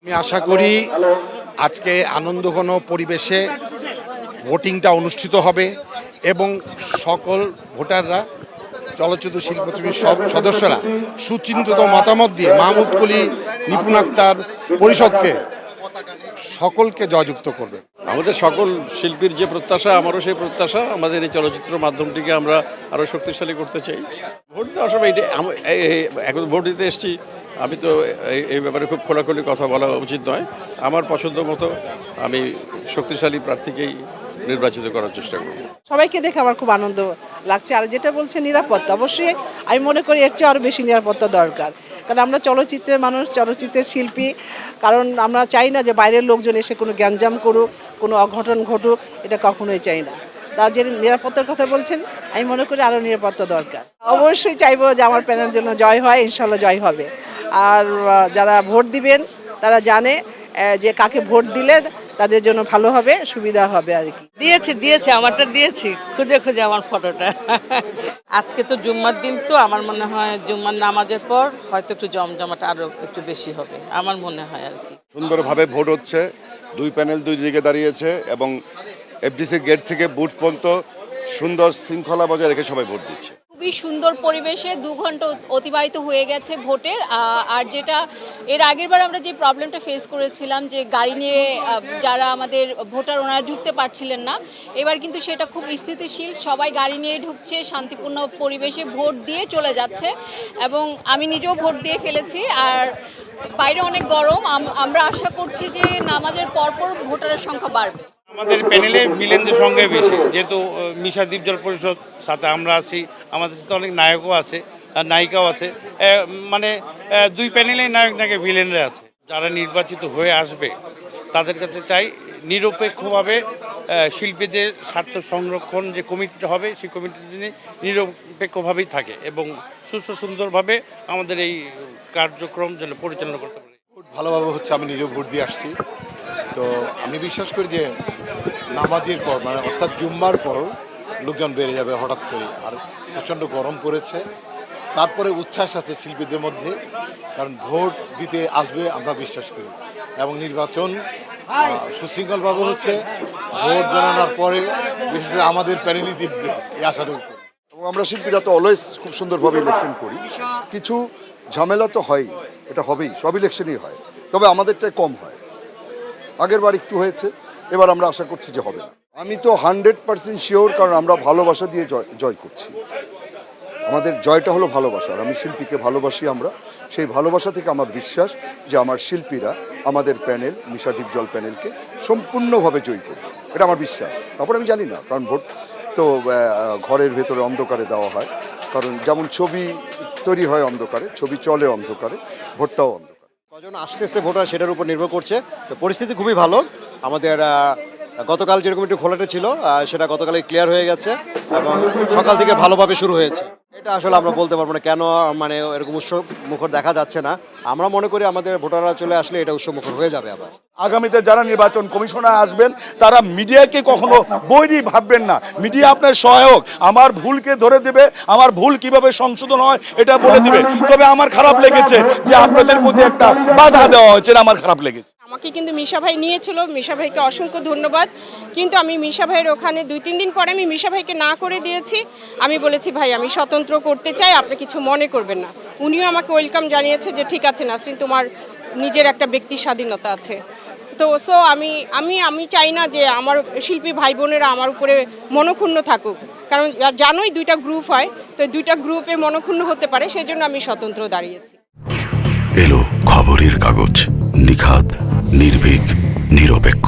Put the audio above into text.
আমি আশা করি আজকে আনন্দঘন পরিবেশে ভোটিংটা অনুষ্ঠিত হবে এবং সকল ভোটাররা চলচ্চিত্র শিল্পী সব সদস্যরা সুচিন্তিত মতামত দিয়ে মাহমুদ কুলি, নিপুণ আক্তার পরিষদকে সকলকে জয়যুক্ত করবে। আমাদের সকল শিল্পীর যে প্রত্যাশা, আমারও সেই প্রত্যাশা, আমাদের এই চলচ্চিত্র মাধ্যমটিকে আমরা আরও শক্তিশালী করতে চাই। ভোট দেওয়ার সময় এখন ভোট দিতে এসেছি, আমি তো এই ব্যাপারে খুব খোলাখুলি কথা বলা উচিত নয়। আমার পছন্দ মতো আমি শক্তিশালী প্রার্থীকেই নির্বাচিত করার চেষ্টা করব। সবাইকে দেখে আমার খুব আনন্দ লাগছে। আর যেটা বলছে নিরাপত্তা, অবশ্যই আমি মনে করি এর চেয়ে আরও বেশি নিরাপত্তা দরকার, কারণ আমরা চলচ্চিত্রের মানুষ, চলচ্চিত্রের শিল্পী। কারণ আমরা চাই না যে বাইরের লোকজন এসে কোনো গ্যাঞ্জাম করুক, কোনো অঘটন ঘটুক, এটা কখনোই চাই না। তা যে নিরাপত্তার কথা বলছেন, আমি মনে করি আরও নিরাপত্তা দরকার। অবশ্যই চাইবো যে আমার প্যানেলের জন্য জয় হয়, ইনশাল্লাহ জয় হবে। আর যারা ভোট দিবেন তারা জানে যে কাকে ভোট দিলে তাদের জন্য ভালো হবে, সুবিধা হবে আর কি। দিয়েছি আমারটা দিয়েছি খুঁজে খুঁজে আমার ফটোটা। আজকে তো জুম্মার দিন, তো আমার মনে হয় জুম্মার নামাজের পর হয়তো একটু জমজমাটা আরো একটু বেশি হবে আমার মনে হয় আর কি। সুন্দরভাবে ভোট হচ্ছে, দুই প্যানেল দুই দিকে দাঁড়িয়েছে এবং এফডিসির গেট থেকে বুথ পর্যন্ত সুন্দর শৃঙ্খলা বজায় রেখে সবাই ভোট দিচ্ছে। খুবই সুন্দর পরিবেশে 2 ঘন্টা অতিবাহিত হয়ে গেছে ভোটের। আর যেটা এর আগেরবার আমরা যে প্রবলেমটা ফেস করেছিলাম, যে গাড়ি নিয়ে যারা আমাদের ভোটার ওনারা ঢুকতে পারছিলেন না, এবার কিন্তু সেটা খুব স্থিতিশীল, সবাই গাড়ি নিয়ে ঢুকছে, শান্তিপূর্ণ পরিবেশে ভোট দিয়ে চলে যাচ্ছে। এবং আমি নিজেও ভোট দিয়ে ফেলেছি। আর বাইরে অনেক গরম, আমরা আশা করছি যে নামাজের পরপর ভোটারের সংখ্যা বাড়বে। আমাদের প্যানেলে ভিলেনদের সঙ্গে বেশি, যেহেতু মিশা দ্বীপজল পরিষদ সাথে আমরা আছি, আমাদের সাথে অনেক নায়কও আছে আর নায়িকাও আছে, মানে দুই প্যানেলেই নায়ক নায়িকা ভিলেনরা আছে। যারা নির্বাচিত হয়ে আসবে তাদের কাছে চাই নিরপেক্ষভাবে শিল্পীদের স্বার্থ সংরক্ষণ যে কমিটিটা হবে, সেই কমিটির জন্য নিরপেক্ষভাবেই থাকে এবং সুস্থ সুন্দরভাবে আমাদের এই কার্যক্রম যেন পরিচালনা করতে পারে। ভোট ভালোভাবে হচ্ছে, আমি নিজেও ভোট দিয়ে আসছি। তো আমি বিশ্বাস করি যে নামাজের পর, মানে অর্থাৎ জুম্মার পর লোকজন বেড়ে যাবে হঠাৎ করে। আর প্রচণ্ড গরম পড়েছে, তারপরে উচ্ছ্বাস আছে শিল্পীদের মধ্যে, কারণ ভোট দিতে আসবে আমরা বিশ্বাস করি। এবং নির্বাচন সুশৃঙ্খলভাবে হচ্ছে, ভোট গণনার পরে বিশেষ করে আমাদের প্যানেলই জিতবে এই আশাটুকু। এবং আমরা শিল্পীরা তো অলওয়েজ খুব সুন্দরভাবে ইলেকশন করি, কিছু ঝামেলা তো হয়, এটা হবেই, সব ইলেকশনই হয়, তবে আমাদেরটাই কম হয়। আগের বার একটু হয়েছে, এবার আমরা আশা করছি যে হবে না। আমি তো 100% শিওর, কারণ আমরা ভালোবাসা দিয়ে জয় করছি। আমাদের জয়টা হলো ভালোবাসা, আর আমি শিল্পীকে ভালোবাসি। আমরা সেই ভালোবাসা থেকে আমার বিশ্বাস যে আমার শিল্পীরা আমাদের প্যানেল, মিশা দ্বীপজল প্যানেলকে সম্পূর্ণভাবে জয়ী করবে, এটা আমার বিশ্বাস। তারপর আমি জানি না, কারণ ভোট তো ঘরের ভেতরে অন্ধকারে দেওয়া হয়, কারণ যেমন ছবি তৈরি হয় অন্ধকারে, ছবি চলে অন্ধকারে, ভোটটাও অন্ধকারে। কজন আসতেছে ভোটার সেটার উপর নির্ভর করছে। তো পরিস্থিতি খুবই ভালো। আমাদের গতকাল যেরকম একটু ঘোলাটে ছিল, সেটা গতকালই ক্লিয়ার হয়ে গেছে এবং সকাল থেকে ভালোভাবে শুরু হয়েছে। এটা আসলে আমরা বলতে পারবো না কেন, মানে এরকম উৎসব মুখর দেখা যাচ্ছে না। আমরা মনে করি আমাদের ভোটাররা চলে আসলে এটা উৎসব মুখর হয়ে যাবে। আবার আগামীতে যারা নির্বাচন কমিশনে আসবেন তারা মিডিয়াকে কখনো বৈরী ভাববেন না। মিডিয়া আপনার সহায়ক, আমার ভুলকে ধরে দেবে, আমার ভুল কিভাবে সংশোধন হয় এটা বলে দিবে। তবে আমার খারাপ লেগেছে যে আপনাদের প্রতি একটা বাধা দেওয়া হয়েছে, এটা আমার খারাপ লেগেছে। আমাকে কিন্তু মিশা ভাই নিয়েছিল, মিশা ভাইকে অসংখ্য ধন্যবাদ। কিন্তু আমি মিশা ভাইয়ের ওখানে 2-3 দিন পরে আমি মিশা ভাইকে না করে দিয়েছি। আমি বলেছি ভাই আমি স্বতন্ত্র করতে চাই, আপনি কিছু মনে করবেন না। উনিও আমাকে ওয়েলকাম জানিয়েছে যে ঠিক আছে নাসরিন, তোমার নিজের একটা ব্যক্তি স্বাধীনতা আছে। তো আমি চাই না যে আমার শিল্পী ভাই বোনেরা আমার উপরে মনক্ষুণ্ণ থাকুক, কারণ জানোই 2টা গ্রুপ হয়, তো 2টা গ্রুপে মনক্ষুণ্ণ হতে পারে, সেই জন্য আমি স্বতন্ত্র দাঁড়িয়েছি। এলো খবরের কাগজ, নিখাত, নির্ভীক, নিরপেক্ষ।